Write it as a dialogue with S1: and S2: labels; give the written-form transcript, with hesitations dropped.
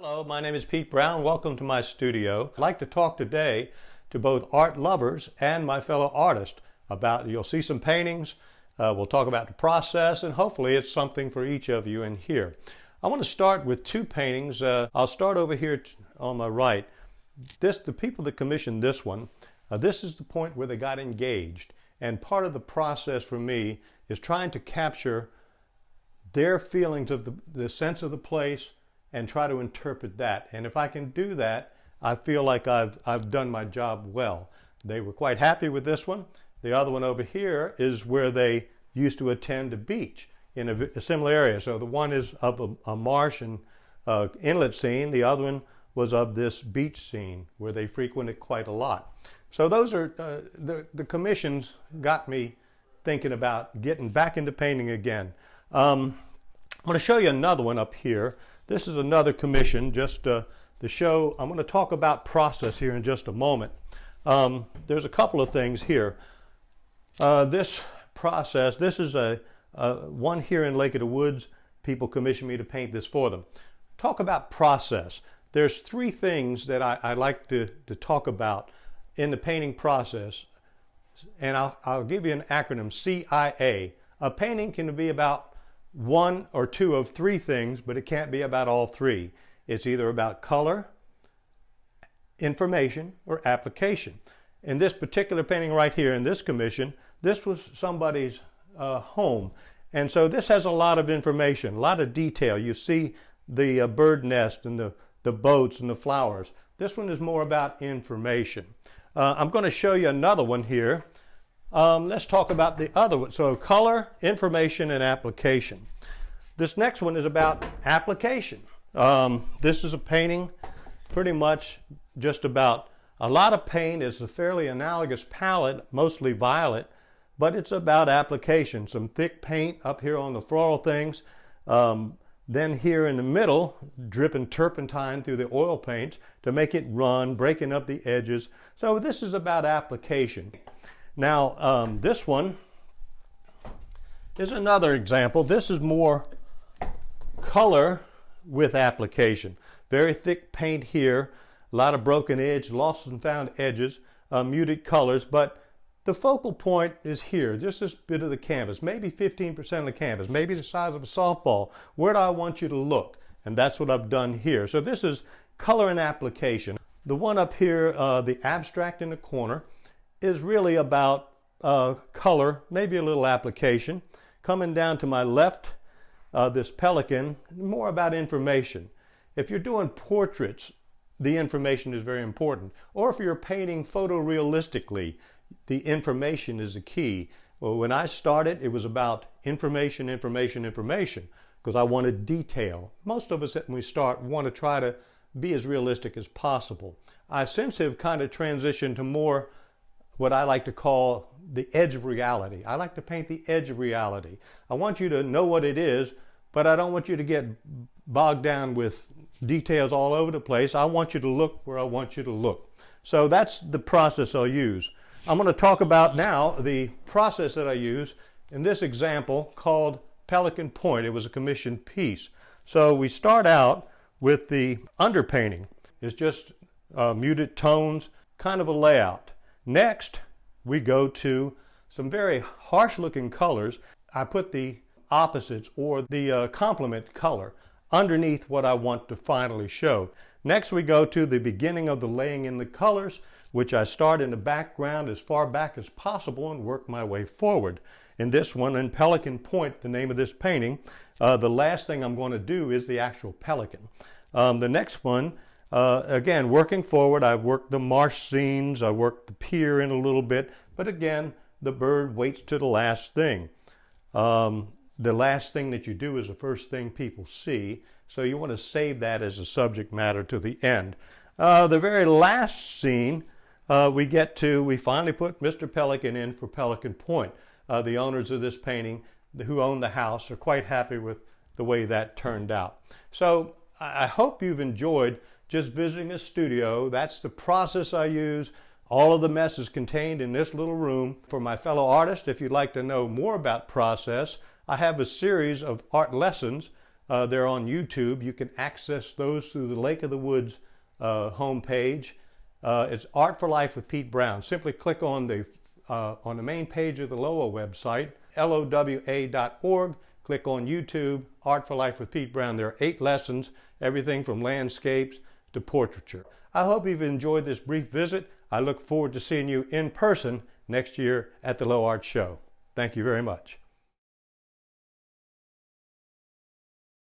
S1: Hello, my name is Pete Brown. Welcome to my studio. I'd like to talk today to both art lovers and my fellow artists about, you'll see some paintings, we'll talk about the process, and hopefully it's something for each of you in here. I want to start with two paintings. I'll start over here on my right. The people that commissioned this one, this is the point where they got engaged. And part of the process for me is trying to capture their feelings of the sense of the place and try to interpret that. And if I can do that, I feel like I've done my job well. They were quite happy with this one. The other one over here is where they used to attend a beach in a similar area. So the one is of a marsh and inlet scene. The other one was of this beach scene where they frequented quite a lot. So those are the commissions got me thinking about getting back into painting again. I'm going to show you another one up here. This is another commission just to show. I'm going to talk about process here in just a moment. There's a couple of things here. This process, this is one here in Lake of the Woods. People commissioned me to paint this for them. Talk about process. There's three things that I like to talk about in the painting process, and I'll give you an acronym, CIA. A painting can be about one or two of three things, but it can't be about all three. It's either about color, information, or application. In this particular painting right here in this commission, this was somebody's home. And so this has a lot of information, a lot of detail. You see the bird nest and the boats and the flowers. This one is more about information. I'm going to show you another one here. Let's talk about the other one. So color, information, and application. This next one is about application. This is a painting pretty much just about a lot of paint. It's a fairly analogous palette, mostly violet, but it's about application. Some thick paint up here on the floral things. Then here in the middle, dripping turpentine through the oil paints to make it run, breaking up the edges. So this is about application. Now, this one is another example. This is more color with application. Very thick paint here, a lot of broken edge, lost and found edges, muted colors, but the focal point is here, just this bit of the canvas, maybe 15% of the canvas, maybe the size of a softball. Where do I want you to look? And that's what I've done here. So this is color and application. The one up here, the abstract in the corner, is really about color, maybe a little application. Coming down to my left, this pelican, more about information. If you're doing portraits, the information is very important. Or if you're painting photorealistically, the information is the key. Well, when I started, it was about information, information, information, because I wanted detail. Most of us, when we start, want to try to be as realistic as possible. I since have kind of transitioned to more what I like to call the edge of reality. I like to paint the edge of reality. I want you to know what it is, but I don't want you to get bogged down with details all over the place. I want you to look where I want you to look. So that's the process I'll use. I'm going to talk about now the process that I use in this example called Pelican Point. It was a commissioned piece. So we start out with the underpainting. It's just muted tones, kind of a layout. Next, we go to some very harsh looking colors. I put the opposites or the complement color underneath what I want to finally show. Next, we go to the beginning of the laying in the colors, which I start in the background as far back as possible and work my way forward. In this one, in Pelican Point, the name of this painting, the last thing I'm going to do is the actual pelican. The next one, again, working forward, I worked the marsh scenes, I worked the pier in a little bit, but again, the bird waits to the last thing. The last thing that you do is the first thing people see, so you want to save that as a subject matter to the end. The very last scene, we finally put Mr. Pelican in for Pelican Point. The owners of this painting, who own the house, are quite happy with the way that turned out. So I hope you've enjoyed just visiting a studio. That's the process I use. All of the mess is contained in this little room. For my fellow artists, if you'd like to know more about process, I have a series of art lessons They're on YouTube. You can access those through the Lake of the Woods homepage. It's Art for Life with Pete Brown. Simply click on the main page of the LOA website, lowa.org. Click on YouTube, Art for Life with Pete Brown. There are 8 lessons, everything from landscapes to portraiture. I hope you've enjoyed this brief visit. I look forward to seeing you in person next year at the Low Art Show. Thank you very much.